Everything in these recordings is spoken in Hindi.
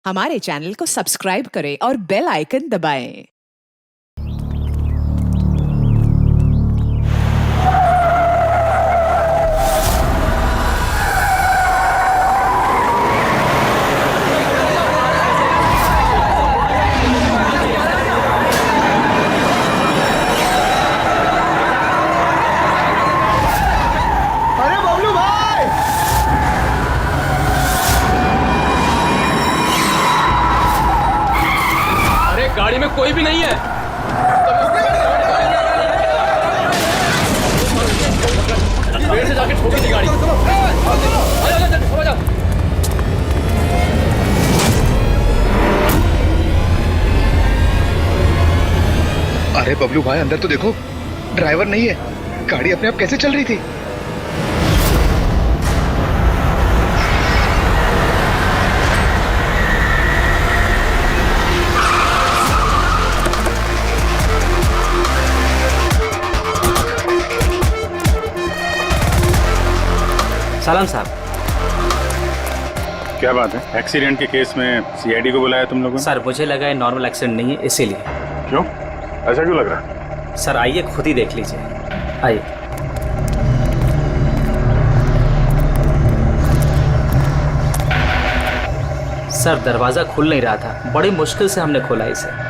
हमारे चैनल को सब्सक्राइब करें और बेल आइकन दबाएं। अरे बबलू भाई, अरे गाड़ी में कोई भी नहीं है। पेड़ से जाके ठोकी थी गाड़ी। आ जाओ। अरे बबलू भाई अंदर तो देखो, ड्राइवर नहीं है। गाड़ी अपने आप कैसे चल रही थी? सलाम साहब। क्या बात है? एक्सीडेंट के केस में सीआईडी को बुलाया तुम लोगों ने? सर मुझे लगा है नॉर्मल एक्सीडेंट नहीं है, इसीलिए। क्यों? ऐसा क्यों लग रहा है? सर आइए खुद ही देख लीजिए, आइए। सर दरवाज़ा खुल नहीं रहा था, बड़ी मुश्किल से हमने खोला इसे।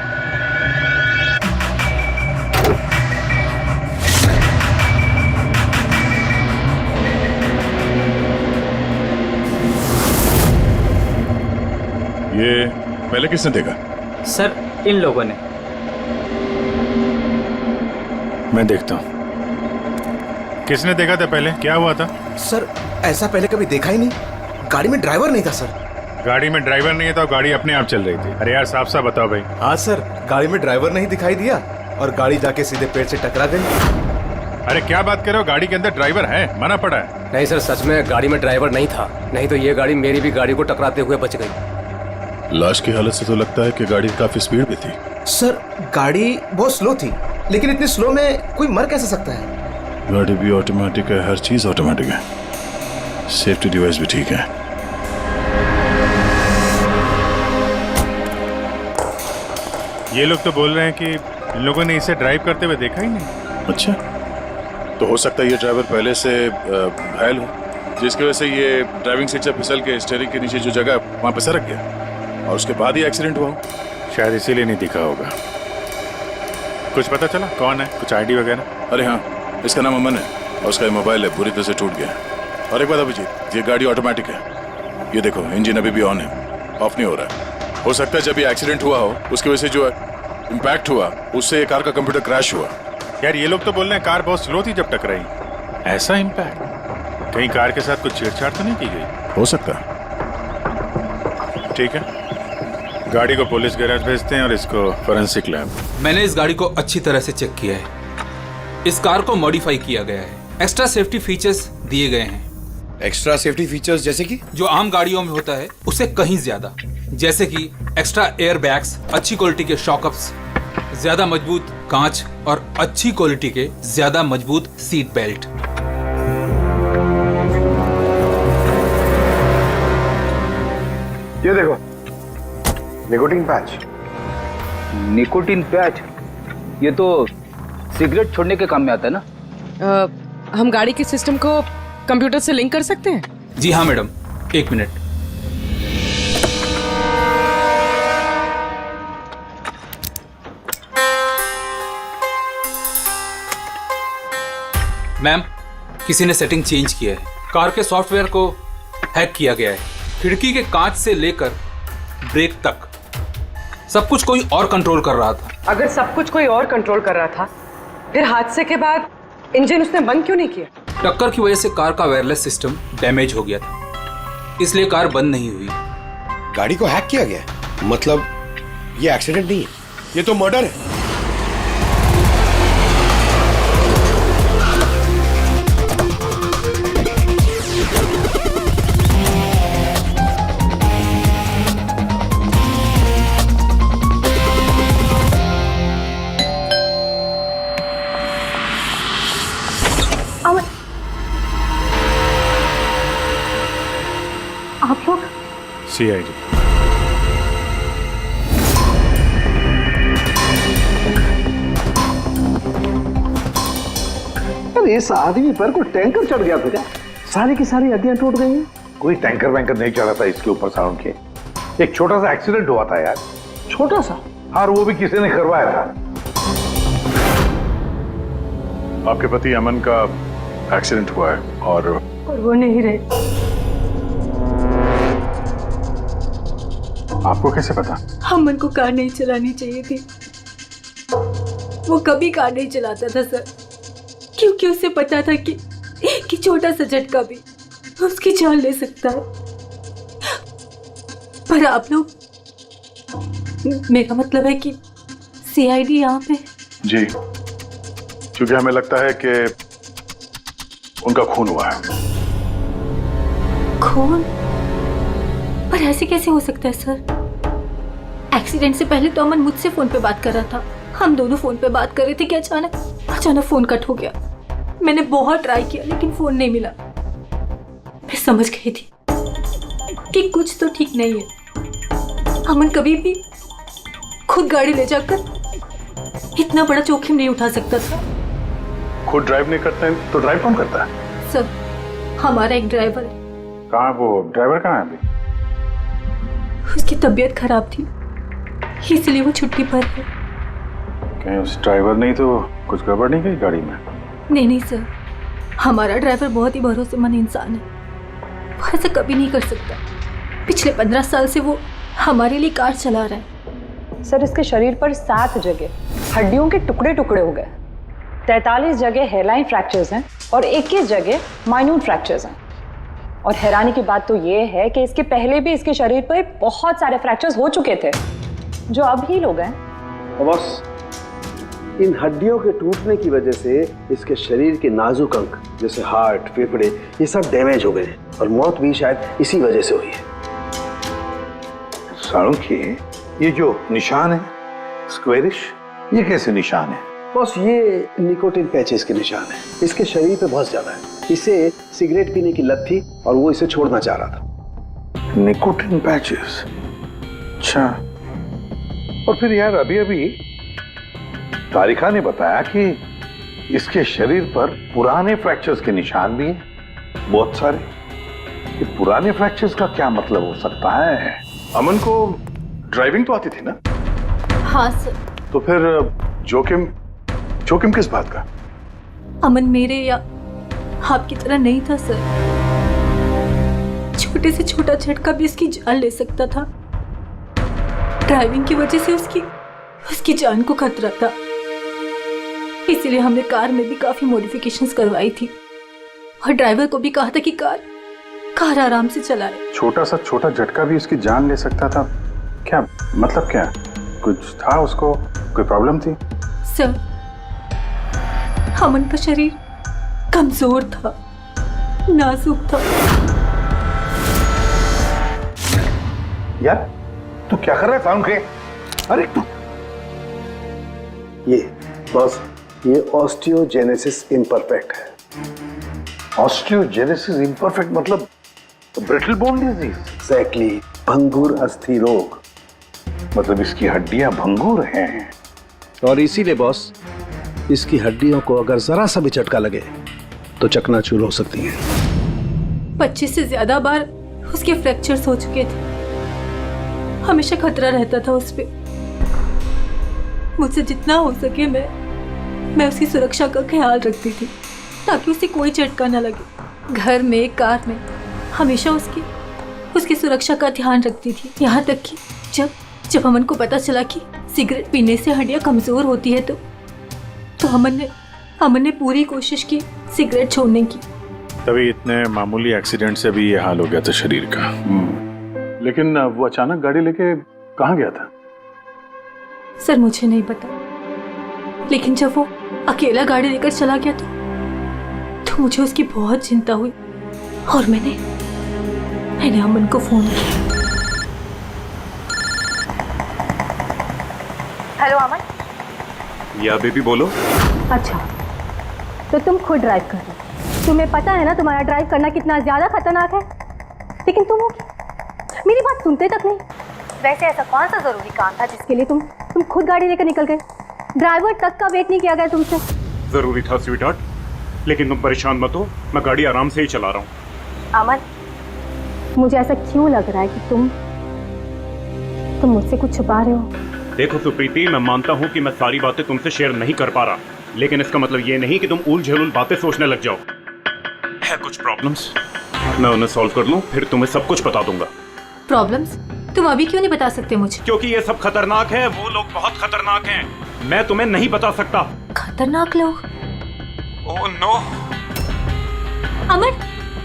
ये पहले किसने देखा? सर इन लोगों ने। मैं देखता हूँ। किसने देखा था पहले? क्या हुआ था? सर ऐसा पहले कभी देखा ही नहीं। गाड़ी में ड्राइवर नहीं था सर। गाड़ी में ड्राइवर नहीं है तो गाड़ी अपने आप चल रही थी। अरे यार साफ साफ बताओ भाई। हाँ सर, गाड़ी में ड्राइवर नहीं दिखाई दिया और गाड़ी जाके सीधे पेड़ से टकरा गई। अरे क्या बात कर रहे हो? गाड़ी के अंदर ड्राइवर है, मना पड़ा है। नहीं सर, सच में गाड़ी में ड्राइवर नहीं था, नहीं तो ये गाड़ी मेरी भी गाड़ी को टकराते हुए बच गई। लाश की हालत से तो लगता है कि गाड़ी काफी स्पीड में थी। सर गाड़ी बहुत स्लो थी, लेकिन इतनी स्लो में कोई मर कैसे सकता है? गाड़ी भी ऑटोमेटिक है, हर चीज ऑटोमेटिक है, सेफ्टी डिवाइस भी ठीक है। ये लोग तो बोल रहे हैं कि इन लोगों ने इसे ड्राइव करते हुए देखा ही नहीं। अच्छा, तो हो सकता है ये ड्राइवर पहले से घायल हो, जिसकी वजह से ये ड्राइविंग सीट से फिसल के स्टीयरिंग के नीचे जो जगह है वहाँ पे सरक गया और उसके बाद ही एक्सीडेंट हुआ हो। शायद इसीलिए नहीं दिखा होगा। कुछ पता चला कौन है? कुछ आईडी वगैरह? अरे हाँ, इसका नाम अमन है और उसका मोबाइल है पूरी तरह से टूट गया। और एक बात अभिजीत, ये गाड़ी ऑटोमेटिक है। ये देखो इंजन अभी भी ऑन है, ऑफ नहीं हो रहा है। हो सकता है जब ये एक्सीडेंट हुआ हो उसकी वजह से जो इम्पैक्ट हुआ उससे कार का कंप्यूटर क्रैश हुआ। यार ये लोग तो बोल रहे हैं कार बहुत स्लो थी जब टकराई। ऐसा इम्पैक्ट? कहीं कार के साथ कुछ छेड़छाड़ तो नहीं की गई? हो सकता है। ठीक है, गाड़ी को पुलिस गैराज भेजते हैं और इसको फोरेंसिक लैब। मैंने इस गाड़ी को अच्छी तरह से चेक किया है। इस कार को मॉडिफाई किया गया है, एक्स्ट्रा सेफ्टी फीचर्स दिए गए हैं। एक्स्ट्रा सेफ्टी फीचर्स जैसे कि? जो आम गाड़ियों में होता है उससे कहीं ज्यादा, जैसे कि एक्स्ट्रा एयर बैग्स, अच्छी क्वालिटी के शॉकअप्स, ज्यादा मजबूत कांच और अच्छी क्वालिटी के ज्यादा मजबूत सीट बेल्ट। ये देखो, निकोटीन पैच। Nicotine patch? ये तो सिगरेट छोड़ने के काम में आता है ना? हम गाड़ी के सिस्टम को कंप्यूटर से लिंक कर सकते हैं? जी हाँ मैडम, एक मिनट। मैम, किसी ने सेटिंग चेंज किया है। कार के सॉफ्टवेयर को हैक किया गया है। खिड़की के कांच से लेकर ब्रेक तक सब कुछ कोई और कंट्रोल कर रहा था। अगर सब कुछ कोई और कंट्रोल कर रहा था, फिर हादसे के बाद इंजन उसने बंद क्यों नहीं किया? टक्कर की वजह से कार का वायरलेस सिस्टम डैमेज हो गया था, इसलिए कार बंद नहीं हुई। गाड़ी को हैक किया गया? मतलब ये एक्सीडेंट नहीं है, ये तो मर्डर है। CID। सर इस आदमी पर कोई टैंकर चढ़ गया था क्या? सारी की सारी हड्डियां टूट गई हैं। कोई टैंकर वैंकर नहीं चढ़ा था इसके ऊपर साउंड के। एक छोटा सा एक्सीडेंट हुआ था यार। छोटा सा? और वो भी किसी ने करवाया था। आपके पति अमन का एक्सीडेंट हुआ है और वो नहीं रहे। आपको कैसे पता? अमन को कार नहीं चलानी चाहिए थी। वो कभी कार नहीं चलाता था सर, क्योंकि उसे पता था कि छोटा सा झटका भी उसकी जान ले सकता है। पर आप लोग, मेरा मतलब है कि सीआईडी यहाँ पे। जी, क्योंकि हमें लगता है कि उनका खून हुआ है। खून? पर ऐसे कैसे हो सकता है सर? एक्सीडेंट से पहले तो अमन मुझसे फोन पे बात कर रहा था, हम दोनों फोन पे बात कर रहे थे कि अचानक फोन कट हो गया। मैंने बहुत ट्राई किया लेकिन फोन नहीं मिला। मैं समझ गई थी कि कुछ तो ठीक नहीं है। अमन कभी भी खुद गाड़ी ले जाकर इतना बड़ा जोखिम नहीं उठा सकता था। खुद ड्राइव नहीं करते हैं तो ड्राइव कौन करता है? सर, हमारा एक ड्राइवर है। कहाँ वो ड्राइवर कहाँ है अभी? उसकी तबीयत खराब थी इसलिए वो छुट्टी पर है। कहीं उस ड्राइवर ने तो कुछ गड़बड़ नहीं की गाड़ी में? नहीं सर, हमारा ड्राइवर बहुत ही भरोसेमंद इंसान है। वो ऐसा कभी नहीं कर सकता। पिछले 15 साल से वो हमारे लिए कार चला रहा है। सर, इसके शरीर पर 7 जगह हड्डियों के टुकड़े टुकड़े हो गए, 43 जगह हेयरलाइन फ्रैक्चर्स हैं और 21 जगह माइन्यूट फ्रैक्चर्स हैं। और हैरानी की बात तो ये है कि इसके पहले भी इसके शरीर पर बहुत सारे फ्रैक्चर्स हो चुके थे जो अब हील हो गए। बस इन हड्डियों के टूटने की वजह से इसके शरीर के नाजुक अंग जैसे हार्ट, फेफड़े, ये सब डैमेज हो गए और मौत भी शायद इसी वजह से हुई है। साळुंखे, ये जो निशान है स्क्वेरिश, ये कैसे निशान है? बस ये निकोटिन पैचेस के निशान है। इसके शरीर पे बहुत ज्यादा है। इसे सिगरेट पीने की लत थी और वो इसे छोड़ना चाह रहा था। Nicotine patches? अच्छा। और फिर यार अभी तारिका ने बताया कि इसके शरीर पर पुराने फ्रैक्चर्स के निशान भी हैं, बहुत सारे। ये पुराने फ्रैक्चर्स का क्या मतलब हो सकता है? अमन को ड्राइविंग तो आती थी ना? हाँ सर। तो फिर जोखिम किस बात का? अमन मेरे या आपकी तरह नहीं था सर। छोटे से छोटा झटका भी इसकी जान ले सकता था। ड्राइविंग की वजह से उसकी जान को खतरा था। इसीलिए हमने कार में भी काफी मॉडिफिकेशंस करवाई थी और ड्राइवर को भी कहा था कि कार आराम से चलाए। छोटा सा छोटा झटका भी उसकी जान ले सकता था? क्या मतलब? क्या कुछ था उसको? कोई प्रॉब्लम थी? सर, अमन का शरीर कमजोर था, नाजुक था। यार तू क्या कर रहा है साळुंखे? अरे तू ये बस ये ऑस्टियोजेनेसिस इम्परफेक्ट है। ऑस्टियोजेनेसिस इम्परफेक्ट मतलब ब्रिटल बोन डिजीज? एग्जैक्टली, भंगुर अस्थि रोग। मतलब इसकी हड्डियां भंगुर हैं। और इसीलिए बॉस, इसकी हड्डियों को अगर जरा सा भी झटका लगे तो चकनाचूर हो सकती हैं। 25 से ज्यादा बार उसके फ्रैक्चर्स हो चुके थे। हमेशा खतरा रहता था उस पे। मुझसे जितना हो सके मैं उसकी सुरक्षा का ख्याल रखती थी ताकि उसे कोई झटका न लगे। घर में, कार में हमेशा उसकी सुरक्षा का ध्यान रखती थी। यहाँ तक कि जब अमन को पता चला कि सिगरेट पीने से हड्डियां कमजोर होती है तो अमन ने पूरी कोशिश की सिगरेट छोड़ने की। तभी इतने मामूली एक्सीडेंट से भी ये हाल हो गया था शरीर का। लेकिन वो अचानक गाड़ी लेके कहाँ गया था? सर, मुझे नहीं पता, लेकिन जब वो अकेला गाड़ी लेकर चला गया तो मुझे उसकी बहुत चिंता हुई और मैंने अमन को फोन किया। हेलो अमन। या बेबी बोलो। अच्छा, तो तुम खुद ड्राइव कर रहे हो। तुम्हें पता है ना तुम्हारा ड्राइव करना कितना ज्यादा खतरनाक है, लेकिन तुम मेरी बात सुनते तक नहीं। वैसे ऐसा कौन सा जरूरी काम था जिसके लिए तुम खुद गाड़ी लेकर निकल गए? ड्राइवर तक का वेट नहीं किया गया तुमसे। जरूरी था स्वीटहार्ट, लेकिन तुम परेशान मत हो, मैं गाड़ी आराम से ही चला रहा हूँ। अमन, मुझे ऐसा क्यों लग रहा है कि तुम मुझसे कुछ छुपा रहे हो? देखो सुप्रीति, मैं मानता हूँ कि मैं सारी बातें तुमसे शेयर नहीं कर पा रहा, लेकिन इसका मतलब ये नहीं कि तुम उल झेलुल बातें सोचने लग जाओ। है कुछ प्रॉब्लम्स, मैं उन्हें सॉल्व कर लूँ, फिर तुम्हें सब कुछ बता दूंगा। प्रॉब्लम्स? तुम अभी क्यों नहीं बता सकते मुझे? क्योंकि ये सब खतरनाक है, वो लोग बहुत खतरनाक हैं, मैं तुम्हें नहीं बता सकता। खतरनाक लोग? Oh no. Aman,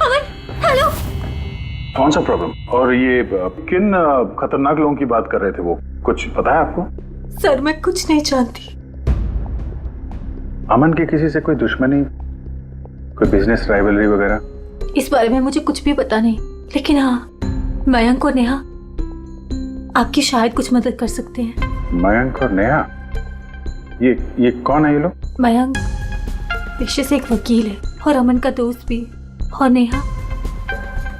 Aman, hello. कौन सा प्रॉब्लम? और ये किन खतरनाक लोगों की बात कर रहे थे? वो कुछ पता है आपको? सर, मैं कुछ नहीं जानती। अमन की किसी से कोई दुश्मनी, कोई बिजनेस राइवलरी वगैरह? इस बारे में मुझे कुछ भी पता नहीं, लेकिन हाँ, मयंक और नेहा आपकी शायद कुछ मदद कर सकते हैं। मयंक और नेहा? ये कौन है ये लोग? मयंक पेशे से एक वकील है और अमन का दोस्त भी, और नेहा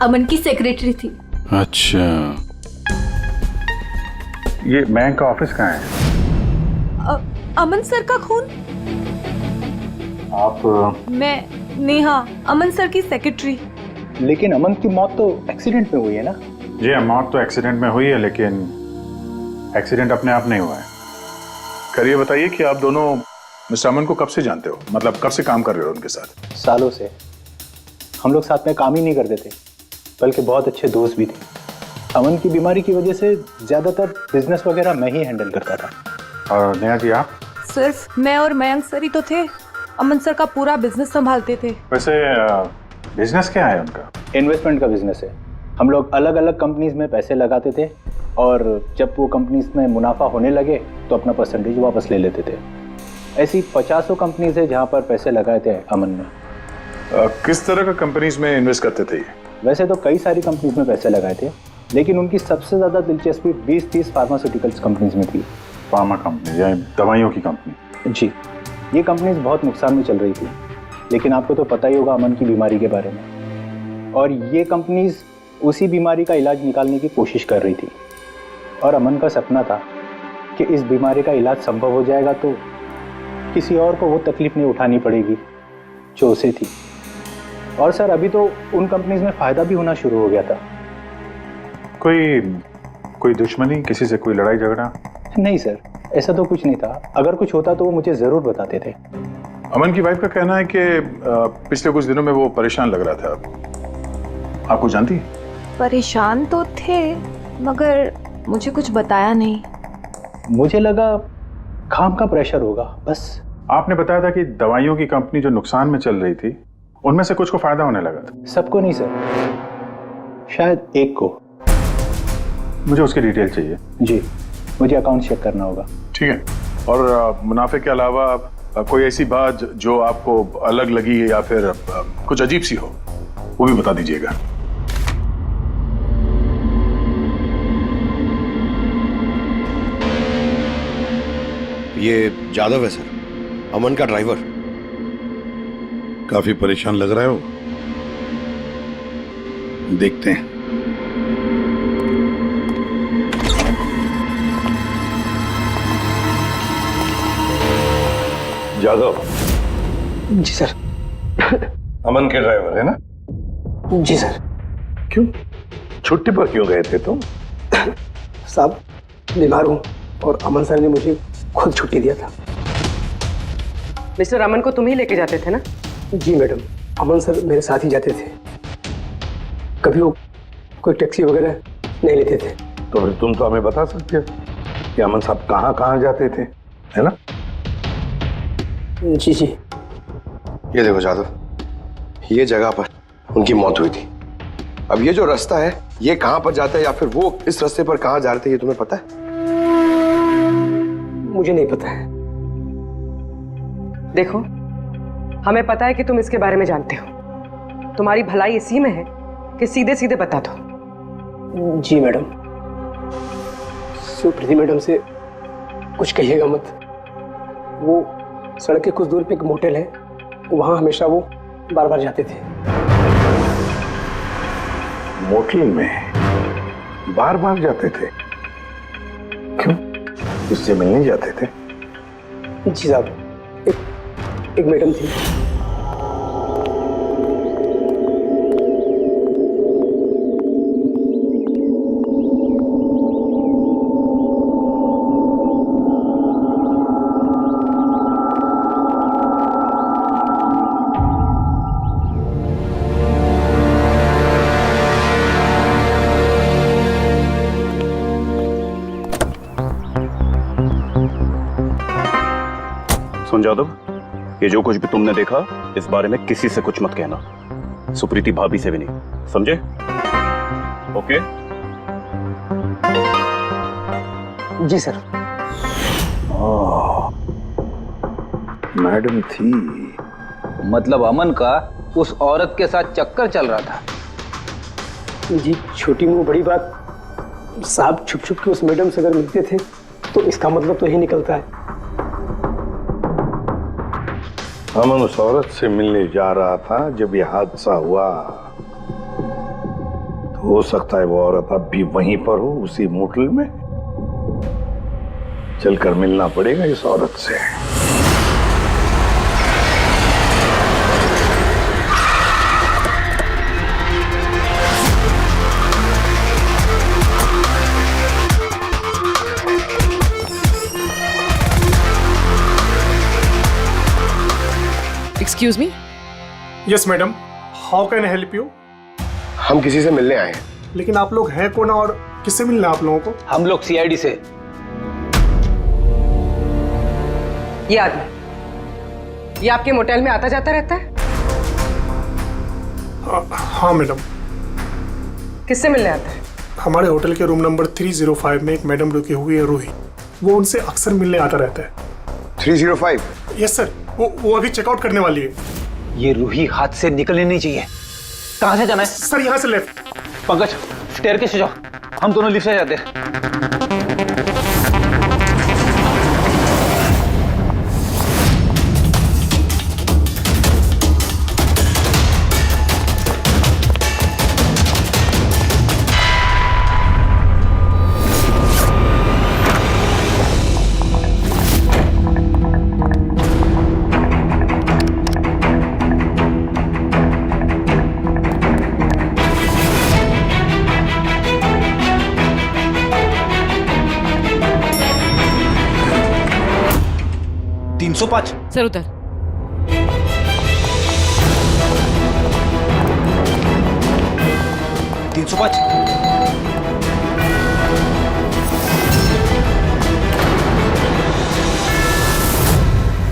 अमन की सेक्रेटरी थी। अच्छा, ये मयंक का ऑफिस कहाँ है? अमन सर का खून? आप? मैं नेहा, अमन सर की सेक्रेटरी। लेकिन अमन की मौत तो एक्सीडेंट में हुई है ना? जी, मौत तो एक्सीडेंट में हुई है, लेकिन एक्सीडेंट अपने आप नहीं हुआ है। करिए, बताइए कि आप दोनों मिस्टर अमन को कब से जानते हो? मतलब कब से काम कर रहे हो उनके साथ? सालों से। हम लोग साथ में काम ही नहीं करते थे, बल्कि बहुत अच्छे दोस्त भी थे। अमन की बीमारी की वजह से ज्यादातर बिजनेस वगैरह मैं ही हैंडल करता था। और नेहा जी, आप? सिर्फ मैं और मयंक सर ही तो थे, अमन सर का पूरा बिजनेस संभालते थे। वैसे बिजनेस क्या है उनका? इन्वेस्टमेंट का बिजनेस है। हम लोग अलग अलग कंपनीज में पैसे लगाते थे, और जब वो कंपनीज में मुनाफा होने लगे तो अपना परसेंटेज वापस ले लेते थे। ऐसी 50 कंपनीज है जहाँ पर पैसे लगाए थे अमन ने। किस तरह का कंपनीज में इन्वेस्ट करते थे? वैसे तो कई सारी कंपनीज में पैसे लगाए थे, लेकिन उनकी सबसे ज़्यादा दिलचस्पी 20-30 फार्मास्यूटिकल्स कंपनीज में थी। फार्मा कंपनी या दवाइयों की कंपनी? जी, ये कंपनीज बहुत नुकसान में चल रही थी, लेकिन आपको तो पता ही होगा अमन की बीमारी के बारे में। और ये कंपनीज उसी बीमारी का इलाज निकालने की कोशिश कर रही थी, और अमन का सपना था कि इस बीमारी का इलाज संभव हो जाएगा तो किसी और को वो तकलीफ नहीं उठानी पड़ेगी जो उसे थी। और सर, अभी तो उन कंपनीज में फ़ायदा भी होना शुरू हो गया था। कोई दुश्मनी, किसी से कोई लड़ाई झगड़ा? नहीं सर, ऐसा तो कुछ नहीं था। अगर कुछ होता तो वो मुझे ज़रूर बताते थे। अमन की वाइफ का कहना है कि पिछले कुछ दिनों में वो परेशान लग रहा था। आपको जानती? परेशान तो थे, मगर मुझे कुछ बताया नहीं। मुझे लगा काम का प्रेशर होगा, बस। आपने बताया था कि दवाइयों की कंपनी जो नुकसान में चल रही थी, उनमें से कुछ को फायदा होने लगा था। सबको नहीं सर, शायद एक को। मुझे उसकी डिटेल चाहिए। जी, मुझे अकाउंट चेक करना होगा। ठीक है। और मुनाफे के अलावा कोई ऐसी बात जो आपको अलग लगी या फिर कुछ अजीब सी हो, वो भी बता दीजिएगा। ये जादव है सर, अमन का ड्राइवर। काफी परेशान लग रहा है वो। देखते हैं। जादव? जी सर। अमन के ड्राइवर है ना? जी सर। क्यों, छुट्टी पर क्यों गए थे तुम? साहब, बीमार हूँ और अमन सर ने मुझे खुद छुट्टी दिया था। मिस्टर अमन को तुम ही लेके जाते थे ना? जी मैडम, अमन सर मेरे साथ ही जाते थे। कभी वो कोई टैक्सी वगैरह नहीं लेते थे। तो फिर तुम तो हमें बता सकते हो कि अमन साहब कहाँ कहाँ जाते थे, है ना? जी जी। ये देखो जादव, ये जगह पर उनकी मौत हुई थी। अब ये जो रास्ता है, ये कहाँ पर जाता है, या फिर वो इस रास्ते पर कहाँ जा रहे थे, ये तुम्हें पता है? मुझे नहीं पता है। देखो, हमें पता है कि तुम इसके बारे में जानते हो। तुम्हारी भलाई इसी में है कि सीधे सीधे बता दो। जी मैडम। सुप्रीति मैडम से कुछ कहिएगा मत। वो सड़क के कुछ दूर पे एक मोटेल है, वहां हमेशा वो बार बार जाते थे। मोटेल में बार बार जाते थे? क्यों, उससे मिलने जाते थे? जी साहब, एक मैडम थी, सुन जादव, ये जो कुछ भी तुमने देखा इस बारे में किसी से कुछ मत कहना, सुप्रीति भाभी से भी नहीं, समझे? ओके? जी सर। मैडम थी, मतलब अमन का उस औरत के साथ चक्कर चल रहा था। जी छोटी मुंह बड़ी बात, साहब छुप छुप के उस मैडम से अगर मिलते थे तो इसका मतलब तो यही निकलता है। अमन उस औरत से मिलने जा रहा था जब यह हादसा हुआ, तो हो सकता है वो औरत अब भी वहीं पर हो, उसी मोटल में। चलकर मिलना पड़ेगा इस औरत से। Excuse me. Yes madam, how can I help you? हम किसी से मिलने आए हैं। लेकिन आप लोग हैं कौन और किससे मिलना है आप लोगों को? हम लोग सीआईडी से। ये आदमी, ये आपके मोटेल में आता जाता रहता है? हाँ मैडम। किससे मिलने आता है? हमारे होटल के रूम नंबर 305 में एक मैडम रुकी हुई है, रूही। वो उनसे अक्सर मिलने आता रहता है। 305? यस सर, वो अभी चेकआउट करने वाली है। ये रूही हाथ से निकलनी नहीं चाहिए। कहाँ से जाना है? सर यहाँ से लेफ्ट। पंकज, स्टेयरकेस से जाओ, हम दोनों लिफ्ट से जाते हैं। सर उधर।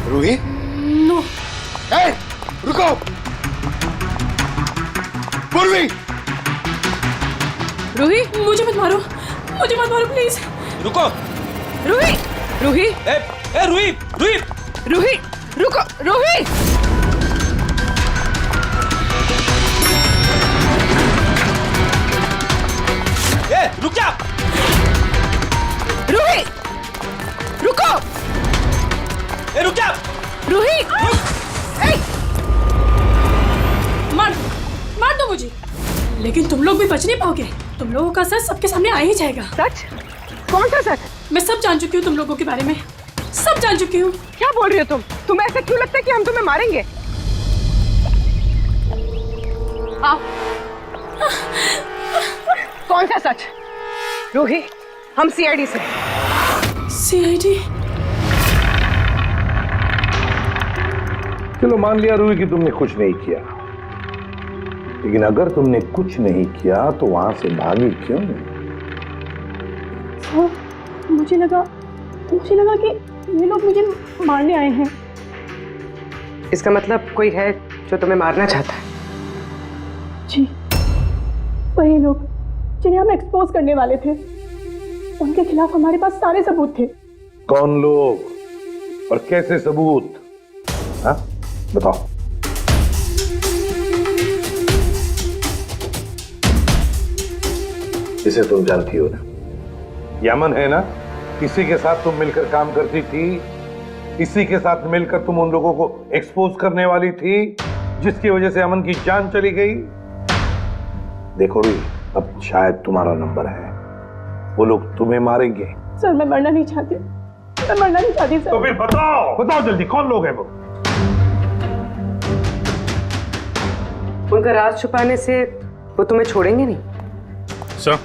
रूही? नो। ए, रुको! पूर्वी! रूही, मुझे मत मारो, प्लीज। रुको। रूही, रूही, ए रूही, रूही, रूही, रुको, रूही। ए, रुक जा। रूही, रुको। ए, रुक जा। रूही, मार दो मुझे, लेकिन तुम लोग भी बच नहीं पाओगे। तुम लोगों का सच सबके सामने आ ही जाएगा। सच? कौन सा सच? मैं सब जान चुकी हूँ तुम लोगों के बारे में, सब जान चुकी हूँ। क्या बोल रही हो तुम? तुम्हें ऐसा क्यों लगता है कि हम तुम्हें मारेंगे? आओ। कौन सा सच? रूही, हम सीआईडी से। सीआईडी? चलो मान लिया रूही कि तुमने कुछ नहीं किया, लेकिन अगर तुमने कुछ नहीं किया तो वहां से भागी क्यों? मुझे लगा कि ये लोग मुझे मारने आए हैं। इसका मतलब कोई है जो तुम्हें मारना चाहता है? जी, वही लोग जिन्हें हम एक्सपोज करने वाले थे। उनके खिलाफ हमारे पास सारे सबूत थे। कौन लोग और कैसे सबूत? हाँ, बताओ। इसे तुम जानती हो ना, यमन है ना, इसी के साथ तुम मिलकर काम करती थी, इसी के साथ मिलकर तुम उन लोगों को एक्सपोज करने वाली थी जिसकी वजह से अमन की जान चली गई। देखो भी, अब शायद तुम्हारा नंबर है, वो लोग तुम्हें मारेंगे। सर मैं मरना नहीं चाहती, सर। तो फिर बताओ जल्दी, कौन लोग हैं वो? उनका राज छुपाने से वो तुम्हें छोड़ेंगे नहीं। सर,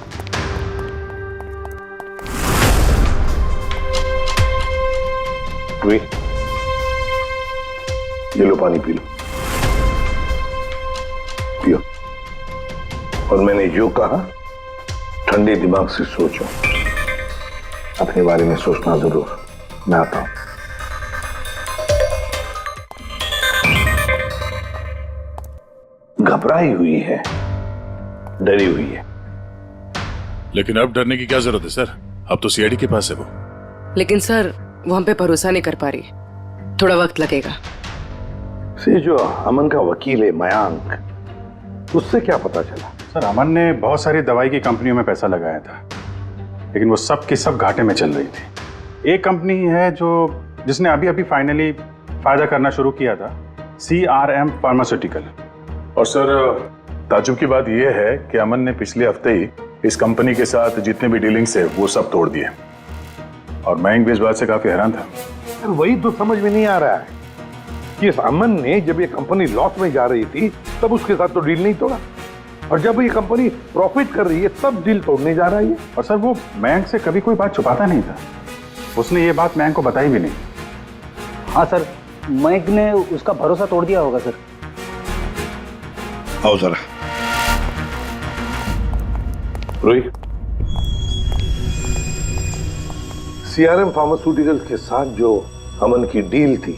ये लो पानी पी लो, पियो। और मैंने जो कहा ठंडे दिमाग से सोचो, अपने बारे में सोचना जरूर। मैं आता हूं। घबराई हुई है, डरी हुई है। लेकिन अब डरने की क्या जरूरत है सर? अब तो सीआईडी के पास है वो। लेकिन सर वो हम पे भरोसा नहीं कर पा रही, थोड़ा वक्त लगेगा। से जो अमन का वकील है मयांक, उससे क्या पता चला? सर अमन ने बहुत सारी दवाई की कंपनियों में पैसा लगाया था, लेकिन वो सब की सब घाटे में चल रही थी। एक कंपनी है जिसने अभी अभी फाइनली फायदा करना शुरू किया था, CRM फार्मास्यूटिकल। और सर ताजुब की बात यह है कि अमन ने पिछले हफ्ते ही इस कंपनी के साथ जितने भी डीलिंग्स है वो सब तोड़ दिए, और मयंक भी इस बात से काफी हैरान था। वही तो समझ में नहीं आ रहा है कि इस अमन ने जब ये कंपनी लॉस में जा रही थी तब उसके साथ तो डील नहीं तोड़ा, और जब ये कंपनी प्रॉफिट कर रही है तब डील तोड़ने जा रहा है। और सर वो मयंक से कभी कोई बात छुपाता नहीं था, उसने ये बात मयंक को बताई भी नहीं। हाँ सर, मयंक ने उसका भरोसा तोड़ दिया होगा सर। आओ जरा रोहित, CRM फार्मास्यूटिकल्स के साथ जो अमन की डील थी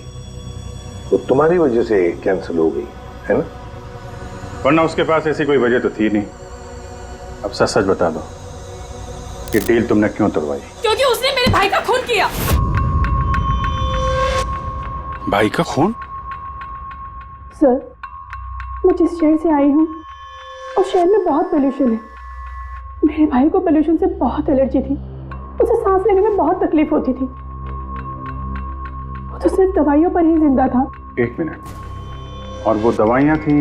वो तुम्हारी वजह से कैंसिल हो गई है ना? वरना उसके पास ऐसी कोई वजह तो थी नहीं। अब सच सच बता दो कि डील तुमने क्यों तोड़वाई? क्योंकि उसने मेरे भाई का खून किया। भाई का खून? सर, मैं जिस शहर से आई हूँ उस शहर में बहुत पोल्यूशन है। मेरे भाई को पोल्यूशन से बहुत एलर्जी थी, उसे सांस लेने में बहुत तकलीफ होती थी। वो तो सिर्फ दवाइयों पर ही जिंदा था। एक मिनट, और वो दवाइयाँ थी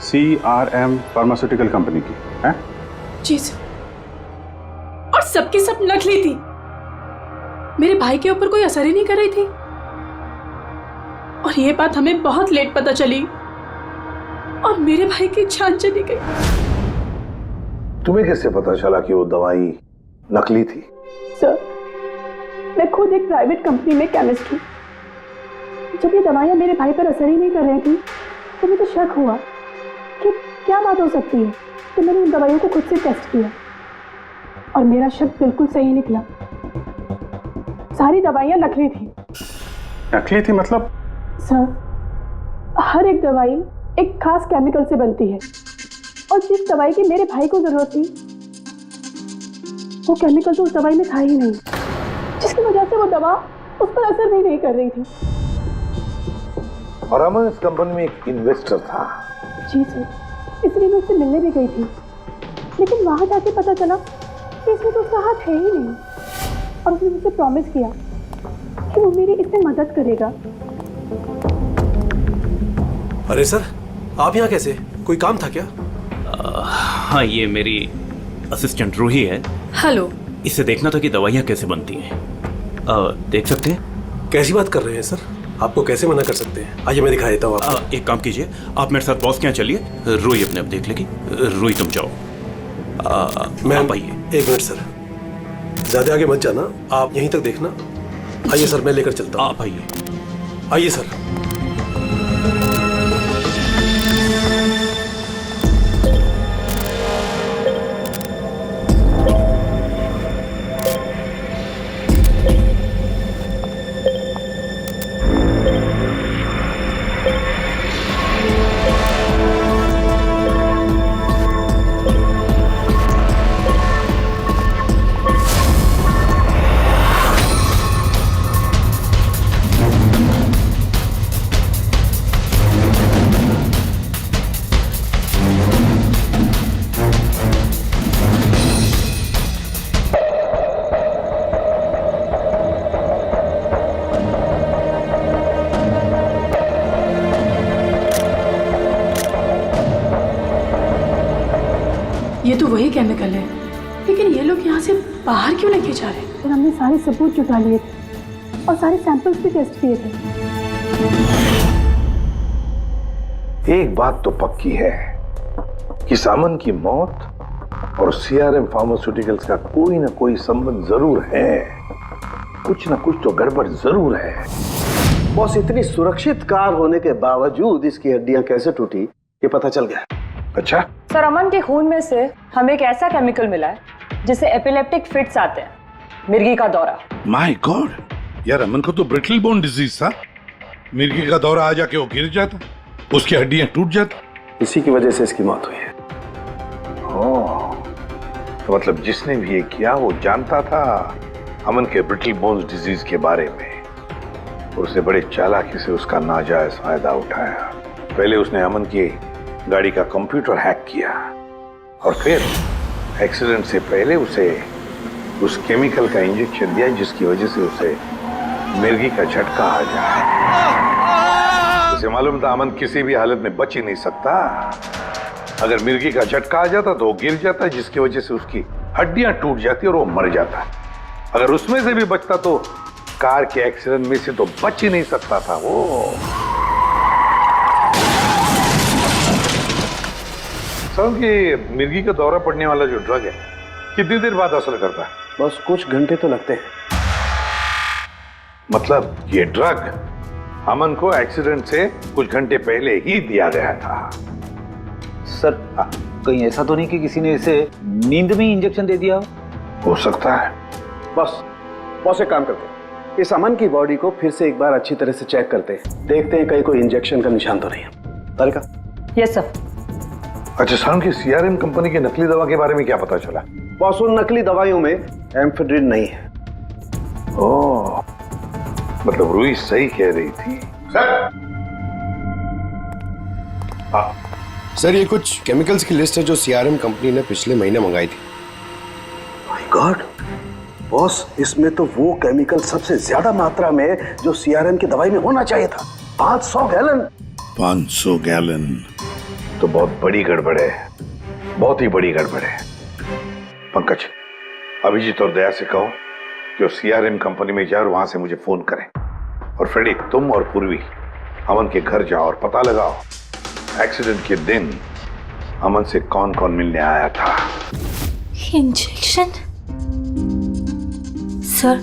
CRM फार्मास्यूटिकल कंपनी की, हैं? जी सर, और सबकी सब नकली थी। मेरे भाई के ऊपर कोई असर ही नहीं कर रही थी, और ये बात हमें बहुत लेट पता चली, और मेरे भाई की जान चली गई। तुम्हें कैसे पता चला कि वो दवाई नकली थी? सर, मैं खुद एक प्राइवेट कंपनी में केमिस्ट हूँ। जब ये दवाइयाँ मेरे भाई पर असर ही नहीं कर रही थी तो मुझे शक हुआ कि क्या बात हो सकती है। तो मैंने उन दवाइयों को खुद से टेस्ट किया और मेरा शक बिल्कुल सही निकला। सारी दवाइयाँ नकली थी। नकली थी मतलब? सर, हर एक दवाई एक खास केमिकल से बनती है, और जिस दवाई की मेरे भाई को जरूरत थी वो केमिकल तो उस दवाई में था ही नहीं, जिसकी वजह से वो दवा उस पर असर भी नहीं कर रही थी। और अमन इस कंपनी में एक इन्वेस्टर था। जी सर, इसलिए मैं उससे मिलने भी गई थी, लेकिन वहां जाके पता चला कि इसमें तो उसका हाथ है ही नहीं, और उसने मुझसे प्रॉमिस किया कि वो मेरी इसमें मदद करेगा। अरे सर, आप यहाँ कैसे? कोई काम था क्या? हाँ, ये मेरी असिस्टेंट रूही है। हेलो। इसे देखना था कि दवाइयाँ कैसे बनती हैं। देख सकते हैं? कैसी बात कर रहे हैं सर? आपको कैसे मना कर सकते हैं? आइए मैं दिखा देता हूँ आपको। एक काम कीजिए, आप मेरे साथ बॉस के यहाँ चलिए, रूही अपने आप देख लेगी। रूही तुम जाओ। मैम आइए। एक मिनट सर, ज्यादा आगे मत जाना, आप यहीं तक देखना। आइए सर, मैं लेकर चलता हूँ। आप आइए। आइए सर। ये तो वही केमिकल है, लेकिन ये लोग यहाँ से बाहर क्यों लेके जा रहे हैं? और हमने सारे सबूत जुटा लिए थे और सारे सैंपल्स भी टेस्ट किए थे। एक बात तो पक्की है कि सामन की मौत और CRM फार्मास्यूटिकल्स का कोई ना कोई संबंध जरूर है। कुछ ना कुछ तो गड़बड़ जरूर है। बॉस, इतनी सुरक्षित कार होने के बावजूद इसकी हड्डियां कैसे टूटी ये पता चल गया। अच्छा सर, अमन के खून में से हमें एक ऐसा केमिकल मिला है जिससे एपिलेप्टिक फिट्स आते हैं, मिर्गी का दौरा। माय गॉड, यार अमन को तो ब्रिटल बोन डिजीज था। मिर्गी का दौरा आ जाके वो गिर जाता, उसकी हड्डियां टूट जाती, इसी की वजह से इसकी मौत हुई है। ओह, तो मतलब जिसने भी ये किया वो जानता था अमन के ब्रिटल बोन्स डिजीज के बारे में और उसे बड़े चालाकी से उसका नाजायज फायदा उठाया। पहले उसने अमन की गाड़ी का कंप्यूटर हैक किया और फिर एक्सीडेंट से पहले उसे उस केमिकल का इंजेक्शन दिया जिसकी वजह से उसे मिर्गी का झटका आ जाए। उसे मालूम था अमन किसी भी हालत में बच ही नहीं सकता। अगर मिर्गी का झटका आ जाता तो वो गिर जाता जिसकी वजह से उसकी हड्डियां टूट जाती और वो मर जाता। अगर उसमें से भी बचता तो कार के एक्सीडेंट में से तो बच ही नहीं सकता था वो। समझ कि मिर्गी का दौरा पड़ने वाला जो ड्रग है कितनी देर बाद असर करता है? बस कुछ घंटे तो लगते हैं। मतलब ये ड्रग अमन को एक्सीडेंट से कुछ घंटे पहले ही दिया गया था। सर कहीं ऐसा तो नहीं कि किसी ने इसे नींद में इंजेक्शन दे दिया हो सकता है। बस एक काम करते हैं, इस अमन की बॉडी को फिर से एक बार अच्छी तरह से चेक करते हैं, देखते हैं कहीं कोई इंजेक्शन का निशान तो नहीं है। तारिका? Yes sir. अच्छा साहब की सीआरएम कंपनी की नकली दवा के बारे में क्या पता चला? बॉस उन नकली दवाइयों में एम्फेड्रिन नहीं है। ओह, मतलब रूही सही कह रही थी। सर ये कुछ केमिकल्स की लिस्ट है जो सीआरएम कंपनी ने पिछले महीने मंगाई थी। माय गॉड बॉस, इसमें तो वो केमिकल सबसे ज्यादा मात्रा में जो सीआरएम की दवाई में होना चाहिए था, 500 गैलन। 500 गैलन तो बहुत बड़ी गड़बड़ है, बहुत ही बड़ी गड़बड़ है। पंकज, अभिजीत और दया से कहो कि सीआरएम कंपनी में जाओ और वहां से मुझे फोन करें। और फ्रेडी, तुम और पूर्वी अमन के घर जाओ और पता लगाओ एक्सीडेंट के दिन अमन से कौन कौन मिलने आया था। इंजेक्शन? सर,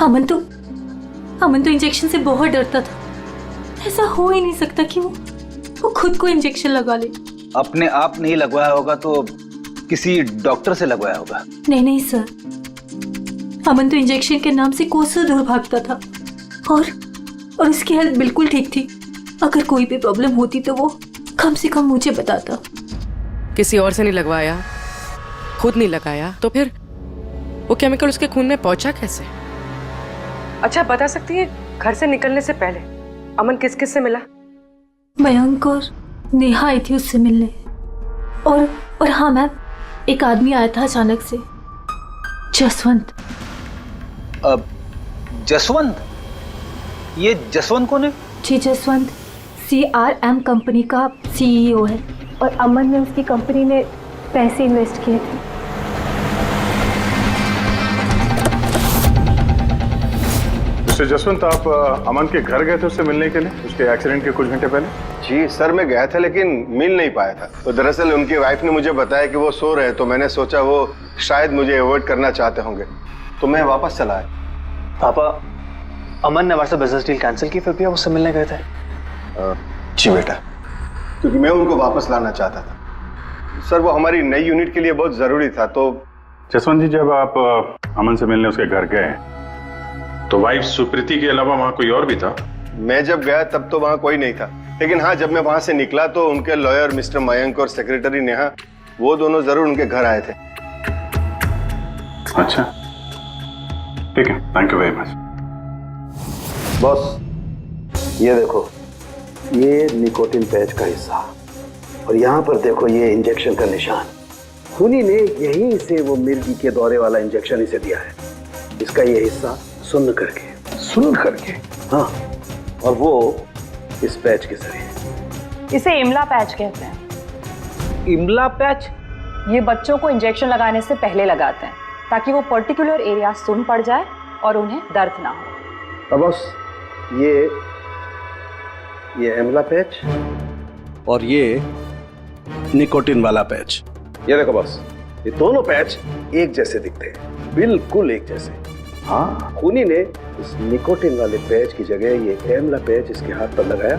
अमन तो इंजेक्शन से बहुत डरता था। ऐसा हो ही नहीं सकता कि वो खुद को इंजेक्शन लगा ले। अपने आप नहीं लगवाया होगा तो किसी डॉक्टर से लगवाया होगा। नहीं सर, अमन तो इंजेक्शन के नाम से कोसों दूर भागता था और उसकी हेल्थ बिल्कुल ठीक थी। अगर कोई भी प्रॉब्लम होती तो वो कम से कम मुझे बताता। किसी और से नहीं लगवाया, खुद नहीं लगाया, तो फिर वो केमिकल उसके खून में पहुंचा कैसे? अच्छा बता सकती है, घर से निकलने से पहले अमन किस किस से मिला? मयंक और नेहा आई थी उससे मिलने। और हाँ मैम, एक आदमी आया था अचानक से, जसवंत। अब जसवंत? ये जसवंत कौन है? जी जसवंत सीआरएम कंपनी का सीईओ है और अमन ने उसकी कंपनी में पैसे इन्वेस्ट किए थे। मिस्टर जसवंत, आप अमन के घर गए थे उससे मिलने के लिए उसके एक्सीडेंट के कुछ घंटे पहले? जी सर, मैं गया था लेकिन मिल नहीं पाया था। तो दरअसल उनकी वाइफ ने मुझे बताया कि वो सो रहे, तो मैंने सोचा वो शायद मुझे अवॉइड करना चाहते होंगे, तो मैं वापस चला आया। पापा, अमन ने हमारे साथ बिजनेस डील कैंसिल की, फिर भी आप उससे मिलने गए थे? जी बेटा, क्योंकि मैं उनको वापस लाना चाहता था। सर वो हमारी नई यूनिट के लिए बहुत जरूरी था। तो जसवंत जी, जब आप अमन से मिलने उसके घर गए तो वाइफ सुप्रीति के अलावा वहां कोई और भी था? मैं जब गया तब तो वहां कोई नहीं था, लेकिन हाँ जब मैं वहां से निकला तो उनके लॉयर मिस्टर मयंक और सेक्रेटरी नेहा, वो दोनों जरूर उनके घर आए थे। अच्छा ठीक है, thank you very much. Boss ये देखो, ये निकोटिन पैच का हिस्सा और यहाँ पर देखो ये इंजेक्शन का निशान। खूनी ने यहीं से वो मिर्गी के दौरे वाला इंजेक्शन इसे दिया है। इसका ये हिस्सा सुन्न करके, हाँ, और वो इस पैच के जरिए। इसे इमला पैच कहते हैं। इमला पैच? ये बच्चों को इंजेक्शन लगाने से पहले लगाते हैं ताकि वो पर्टिकुलर एरिया सुन्न पड़ जाए और उन्हें दर्द ना हो। अब बस ये इमला पैच और ये निकोटिन वाला पैच, ये देखो बस, ये दोनों पैच एक जैसे दिखते हैं, बिल्कुल एक जैसे। हाँ, खूनी ने इस निकोटिन वाले पैच की जगह ये एमला पैच इसके हाथ पर लगाया,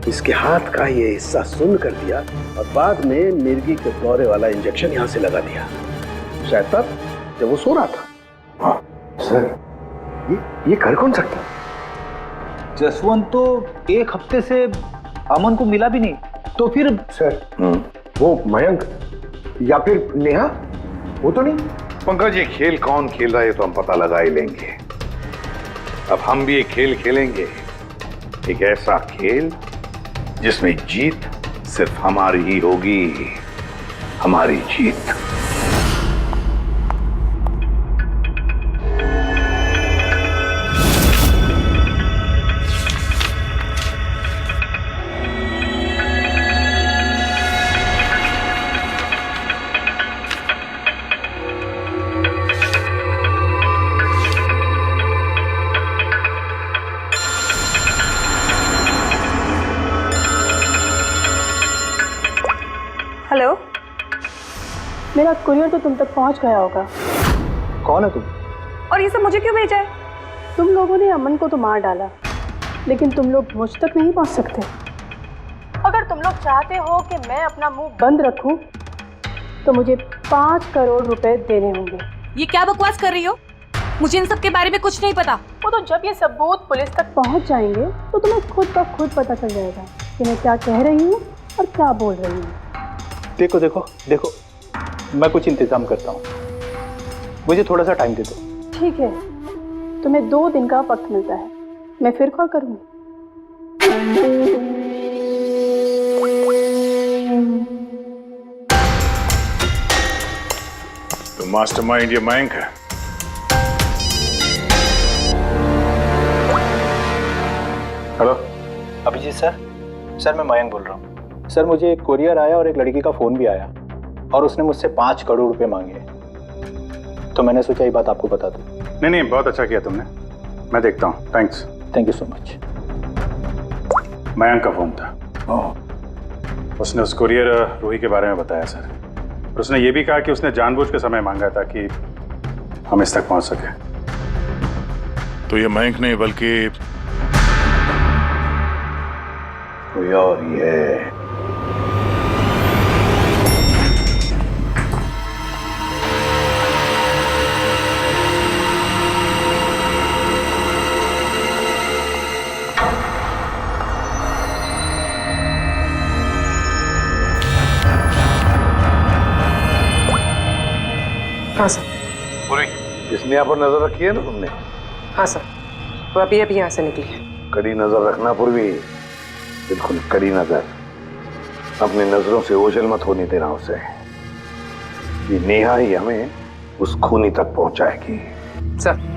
इसके हाथ का ये हिस्सा सुन्न कर दिया और बाद में मिर्गी के दौरे वाला इंजेक्शन यहाँ से लगा दिया, शायद तब जब वो सो रहा था। हाँ सर, ये कर कौन सकता? जसवंत तो एक हफ्ते से अमन को मिला भी नहीं। तो फिर सर वो मयंक या फिर नेहा, वो तो नहीं। पंकज, ये खेल कौन खेल रहा है तो हम पता लगा ही लेंगे। अब हम भी एक खेल खेलेंगे, एक ऐसा खेल जिसमें जीत सिर्फ हमारी ही होगी, हमारी जीत। हेलो, मेरा कुरियर तो तुम तक पहुंच गया होगा। कौन है तुम? और ये सब मुझे क्यों भेजा है? तुम लोगों ने अमन को तो मार डाला, लेकिन तुम लोग मुझ तक नहीं पहुंच सकते। अगर तुम लोग चाहते हो कि मैं अपना मुंह बंद रखूं, तो मुझे 5 करोड़ रुपए देने होंगे। ये क्या बकवास कर रही हो? मुझे इन सब के बारे में कुछ नहीं पता। वो तो जब ये सबूत पुलिस तक पहुंच जाएंगे तो तुम्हें खुद ब खुद पता चल जाएगा कि मैं क्या कह रही हूँ और क्या बोल रही हूँ। देखो देखो देखो, मैं कुछ इंतजाम करता हूँ, मुझे थोड़ा सा टाइम दे दो। ठीक है, तुम्हें 2 दिन का वक्त मिलता है, मैं फिर कॉल करूँगी। तो मास्टरमाइंड ये मयंक है। Hello Abhijit sir. सर मैं मयंक बोल रहा हूँ। सर मुझे एक कोरियर आया और एक लड़की का फ़ोन भी आया और उसने मुझसे 5 करोड़ रुपए मांगे, तो मैंने सोचा ये बात आपको बता दूँ। नहीं नहीं, बहुत अच्छा किया तुमने, मैं देखता हूँ। Thanks. Thank you so much. Mayank का फ़ोन था। उसने उस कुरियर रूही के बारे में बताया सर, और उसने ये भी कहा कि उसने जानबूझ के समय मांगा ताकि हम इस तक पहुँच सके। तो ये मयंक नहीं बल्कि कोई और ही है। हाँ सर। पूरी इसने यहाँ पर नजर रखी है ना तुमने? हाँ सर, वो अभी अभी यहाँ से निकली है। कड़ी नजर रखना पूर्वी, बिल्कुल कड़ी नजर। अपनी नजरों से ओझल मत होने देना उसे। ये नेहा ही हमें उस खूनी तक पहुंचाएगी। सर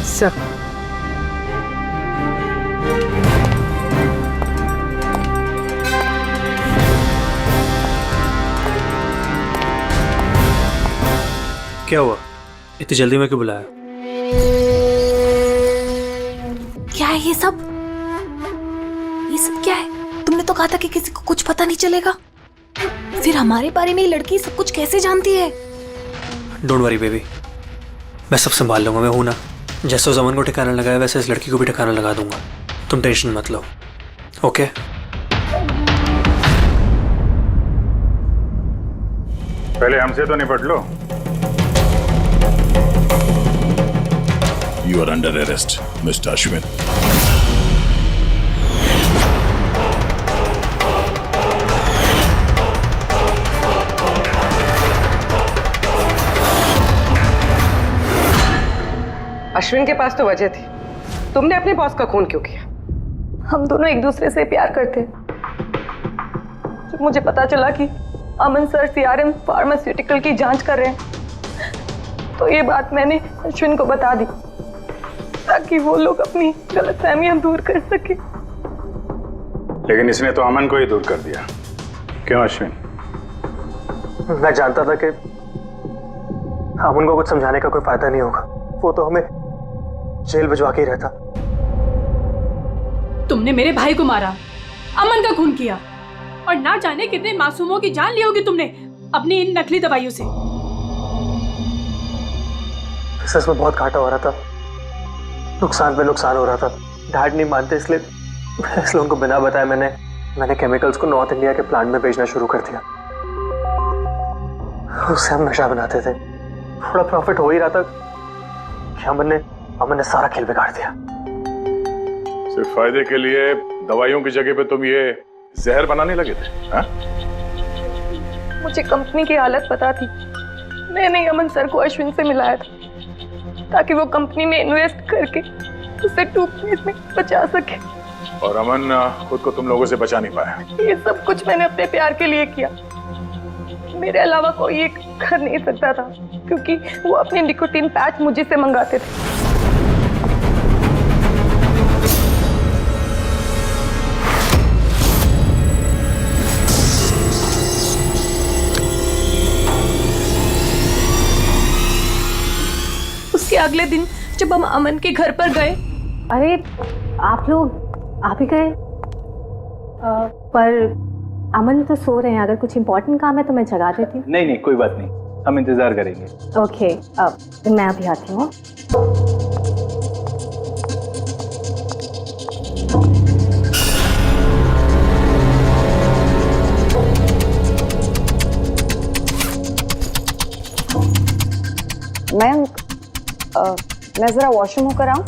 सर क्या हुआ? इतनी जल्दी में क्यों बुलाया? क्या है ये सब? ये सब क्या है? तुमने तो कहा था कि किसी को कुछ पता नहीं चलेगा। फिर हमारे बारे में ये लड़की सब कुछ कैसे जानती है? डोंट वरी बेबी, मैं सब संभाल लूंगा। मैं हूं ना, जैसे उस अमन को ठिकाना लगाया वैसे इस लड़की को भी ठिकाना लगा दूंगा। तुम टेंशन मत लो, ओके? पहले हमसे तो निपट लो। You are under arrest mister Ashwin. Ashwin के पास तो वजह थी, तुमने अपने बॉस का खून क्यों किया? हम दोनों एक दूसरे से प्यार करते हैं। जब मुझे पता चला कि अमन सर सीआरएम फार्मास्यूटिकल की जांच कर रहे हैं तो ये बात मैंने अश्विन को बता दी ताकि वो लोग अपनी गलतफहमियां दूर कर सके। लेकिन इसने तो अमन को ही दूर कर दिया, क्यों अश्विन? मैं जानता था कि अमन को कुछ समझाने का कोई फायदा नहीं होगा। वो तो हमें जेल भिजवा के ही रहता। तुमने मेरे भाई को मारा, अमन का खून किया और ना जाने कितने मासूमों की जान ली होगी तुमने अपनी इन नकली दवाइयों से। बिजनेस में बहुत घाटा हो रहा था, नुकसान पे नुकसान हो रहा था। डैड नहीं मानते, इसलिए उनको बिना बताए मैंने केमिकल्स को नॉर्थ इंडिया के प्लांट में बेचना शुरू कर दिया। उससे हम नशा बनाते थे, थोड़ा प्रॉफिट हो ही रहा था कि अमन ने सारा खेल बिगाड़ दिया। सिर्फ फायदे के लिए दवाइयों की जगह पे तुम ये जहर बनाने लगे थे, हाँ? मुझे कंपनी की हालत पता थी। मैंने अमन सर को अश्विन से मिलाया था ताकि वो कंपनी में इन्वेस्ट करके उसे डूबने में बचा सके। और अमन खुद को तुम लोगों से बचा नहीं पाया। ये सब कुछ मैंने अपने प्यार के लिए किया। मेरे अलावा कोई ये कर नहीं सकता था क्योंकि वो अपने निकोटीन पैच मुझे से मंगाते थे। उसके अगले दिन जब हम अमन के घर पर गए। अरे आप ही गए? पर अमन तो सो रहे हैं, अगर कुछ इम्पोर्टेंट काम है तो मैं जगा देती हूँ। नहीं कोई बात नहीं, हम इंतजार करेंगे। ओके, मैं अभी आती हूँ। मैं जरा वॉशरूम होकर आऊं।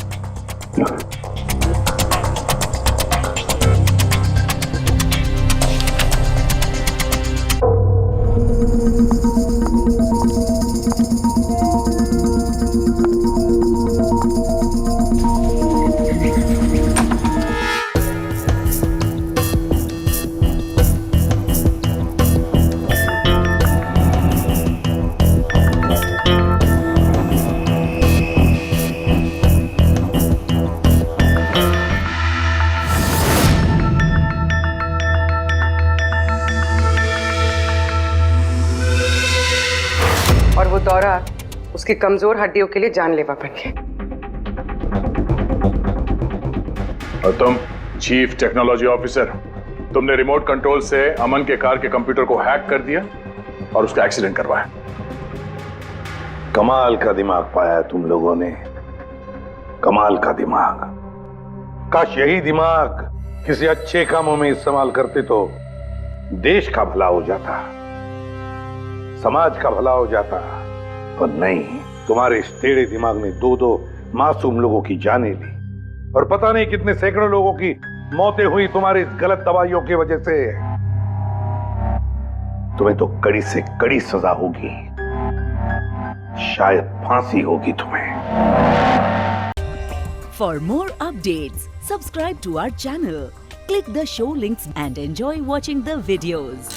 और वो दौरा उसकी कमजोर हड्डियों के लिए जानलेवा बन गया। और तुम चीफ टेक्नोलॉजी ऑफिसर, तुमने रिमोट कंट्रोल से अमन के कार के कंप्यूटर को हैक कर दिया और उसका एक्सीडेंट करवाया। कमाल का दिमाग पाया तुम लोगों ने, कमाल का दिमाग। काश यही दिमाग किसी अच्छे कामों में इस्तेमाल करते तो देश का भला हो जाता, समाज का भला हो जाता। पर नहीं, तुम्हारे इस टेढ़े दिमाग ने दो मासूम लोगों की जानें ली और पता नहीं कितने सैकड़ों लोगों की मौतें हुई तुम्हारी इस गलत दवाइयों की वजह से। तुम्हें तो कड़ी से कड़ी सजा होगी, शायद फांसी होगी तुम्हें। For more updates, subscribe to our channel, click the show links and enjoy watching the videos.